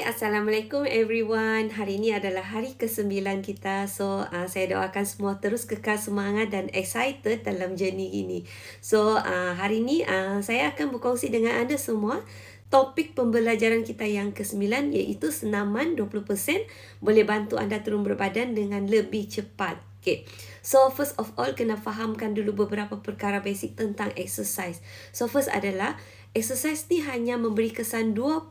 Hai, Assalamualaikum everyone. Hari ini adalah hari ke-9 kita. So, saya doakan semua terus kekal semangat dan excited dalam journey ini. So, hari ini saya akan berkongsi dengan anda semua topik pembelajaran kita yang ke-9 iaitu senaman 20% boleh bantu anda turun berat badan dengan lebih cepat. Okay. So, first of all, kena fahamkan dulu beberapa perkara basic tentang exercise. So, first adalah exercise ni hanya memberi kesan 20%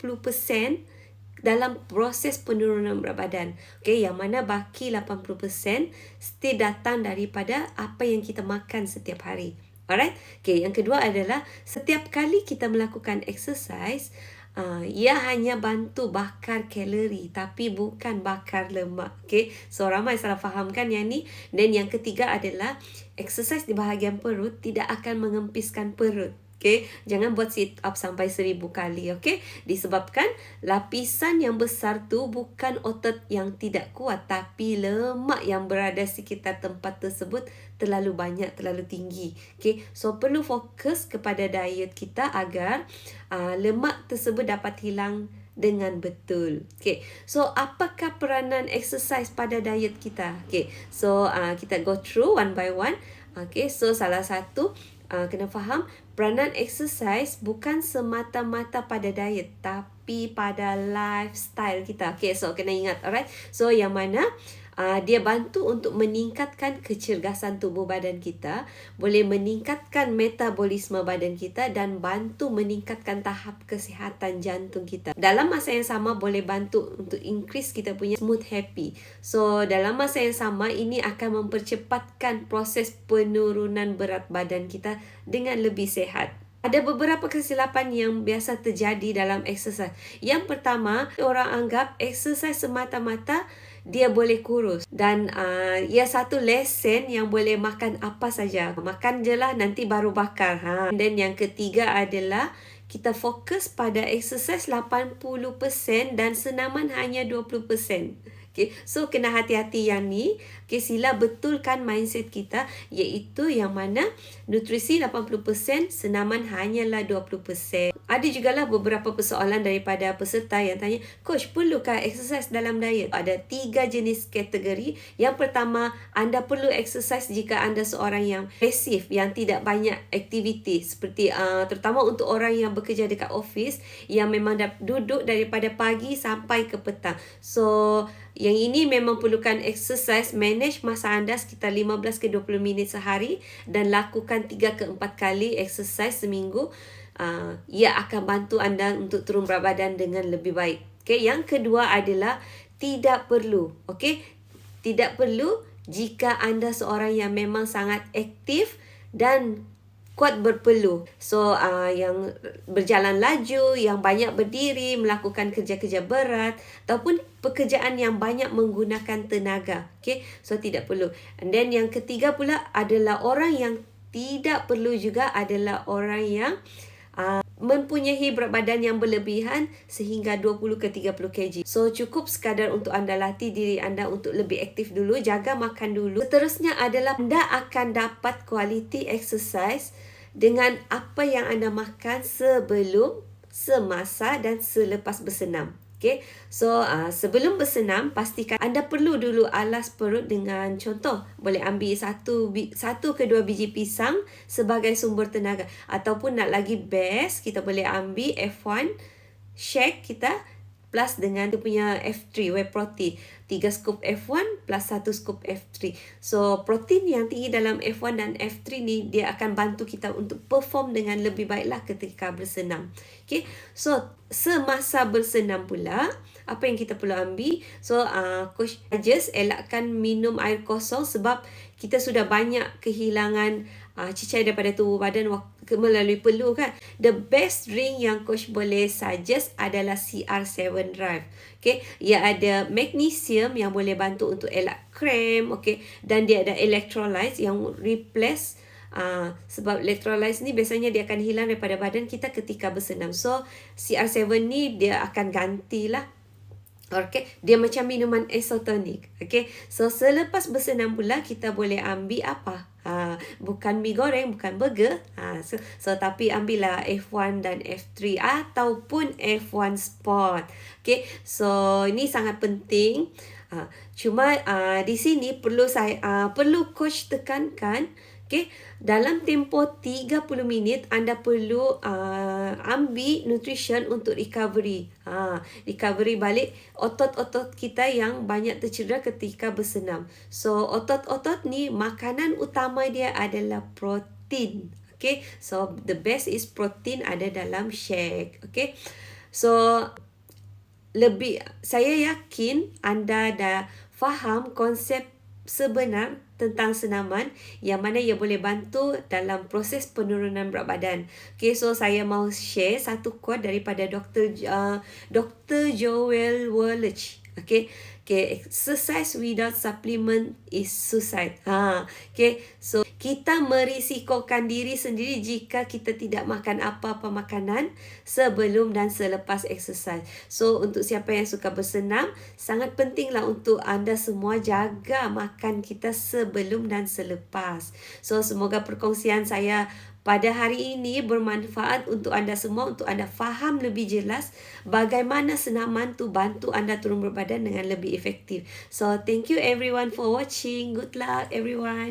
dalam proses penurunan berat badan. Okay, yang mana baki 80% still datang daripada apa yang kita makan setiap hari. Alright? Okay, yang kedua adalah setiap kali kita melakukan exercise, ia hanya bantu bakar kalori tapi bukan bakar lemak. Okay, so ramai salah fahamkan yang ni. Dan yang ketiga adalah exercise di bahagian perut tidak akan mengempiskan perut. Okay, jangan buat sit up sampai 1000 kali. Okay, disebabkan lapisan yang besar tu bukan otot yang tidak kuat, tapi lemak yang berada sekitar tempat tersebut terlalu banyak, terlalu tinggi. Okay, so perlu fokus kepada diet kita agar lemak tersebut dapat hilang dengan betul. Okay, so apakah peranan exercise pada diet kita? Okay, so kita go through one by one. Okay, so salah satu kena faham peranan exercise bukan semata-mata pada diet tapi pada lifestyle kita. Okay, so kena ingat, alright. So yang mana dia bantu untuk meningkatkan kecergasan tubuh badan kita, boleh meningkatkan metabolisme badan kita dan bantu meningkatkan tahap kesihatan jantung kita. Dalam masa yang sama boleh bantu untuk increase kita punya mood happy. So dalam masa yang sama ini akan mempercepatkan proses penurunan berat badan kita dengan lebih sehat. Ada beberapa kesilapan yang biasa terjadi dalam exercise. Yang pertama, orang anggap exercise semata-mata dia boleh kurus. Dan ia satu lesen yang boleh makan apa saja. Makan je lah, nanti baru bakar. Dan yang ketiga adalah kita fokus pada exercise 80% dan senaman hanya 20%. Okay, so kena hati-hati yang ni. Okay, sila betulkan mindset kita, iaitu yang mana nutrisi 80%, senaman hanyalah 20%. Ada jugalah beberapa persoalan daripada peserta yang tanya, Coach, perlukah exercise dalam diet? Ada 3 jenis kategori. Yang pertama, anda perlu exercise jika anda seorang yang pasif, yang tidak banyak aktiviti. Seperti terutama untuk orang yang bekerja dekat office, yang memang duduk daripada pagi sampai ke petang. So, yang ini memang perlukan exercise. Manage masa anda sekitar 15 ke 20 minit sehari dan lakukan 3 ke 4 kali exercise seminggu. Ia akan bantu anda untuk turun berat badan dengan lebih baik. Okay, yang kedua adalah tidak perlu. Okay, tidak perlu jika anda seorang yang memang sangat aktif dan kuat berpeluh. So, yang berjalan laju, yang banyak berdiri, melakukan kerja-kerja berat ataupun pekerjaan yang banyak menggunakan tenaga. Okay, so tidak perlu. And then yang ketiga pula adalah orang yang tidak perlu juga adalah orang yang mempunyai berat badan yang berlebihan sehingga 20 ke 30 kg. So, cukup sekadar untuk anda latih diri anda untuk lebih aktif dulu, jaga makan dulu. Seterusnya adalah anda akan dapat quality exercise dengan apa yang anda makan sebelum, semasa dan selepas bersenam. Okay, so sebelum bersenam, pastikan anda perlu dulu alas perut dengan contoh, boleh ambil 1 ke 2 biji pisang sebagai sumber tenaga. Ataupun nak lagi best, kita boleh ambil F1 shake kita plus dengan dia punya F3, whey protein. 3 scoop F1 plus 1 scoop F3. So, protein yang tinggi dalam F1 dan F3 ni, dia akan bantu kita untuk perform dengan lebih baiklah ketika bersenam. Okay, so semasa bersenam pula, apa yang kita perlu ambil? So, Coach suggest elakkan minum air kosong sebab kita sudah banyak kehilangan cecair daripada tubuh badan melalui peluh kan. The best drink yang Coach boleh suggest adalah CR7 Drive. Okay, ia ada magnesium yang boleh bantu untuk elak kram. Okay, dan dia ada electrolytes yang replace sebab electrolytes ni biasanya dia akan hilang daripada badan kita ketika bersenam. So, CR7 ni dia akan gantilah. Okay, dia macam minuman isotonik. Okay, so selepas bersenam pula kita boleh ambil apa? bukan mi goreng, bukan burger. So tapi ambillah F1 dan F3 ataupun F1 Sport. Okay, so ini sangat penting. Cuma di sini perlu coach tekankan, okay, dalam tempoh 30 minit anda perlu ambil nutrition untuk recovery. Recovery balik otot-otot kita yang banyak tercedera ketika bersenam. So otot-otot ni makanan utama dia adalah protein. Okay, so the best is protein ada dalam shake. Okay, so saya yakin anda dah faham konsep sebenar tentang senaman yang mana ia boleh bantu dalam proses penurunan berat badan. Okay, so saya mau share satu quote daripada Dr. Joel Wallach. Okay, exercise without supplement is suicide. Okay, so kita merisikokan diri sendiri jika kita tidak makan apa-apa makanan sebelum dan selepas exercise. So untuk siapa yang suka bersenam, sangat pentinglah untuk anda semua jaga makan kita sebelum dan selepas. So semoga perkongsian saya pada hari ini bermanfaat untuk anda semua, untuk anda faham lebih jelas bagaimana senaman tu bantu anda turun berat badan dengan lebih efektif. So thank you everyone for watching. Good luck everyone.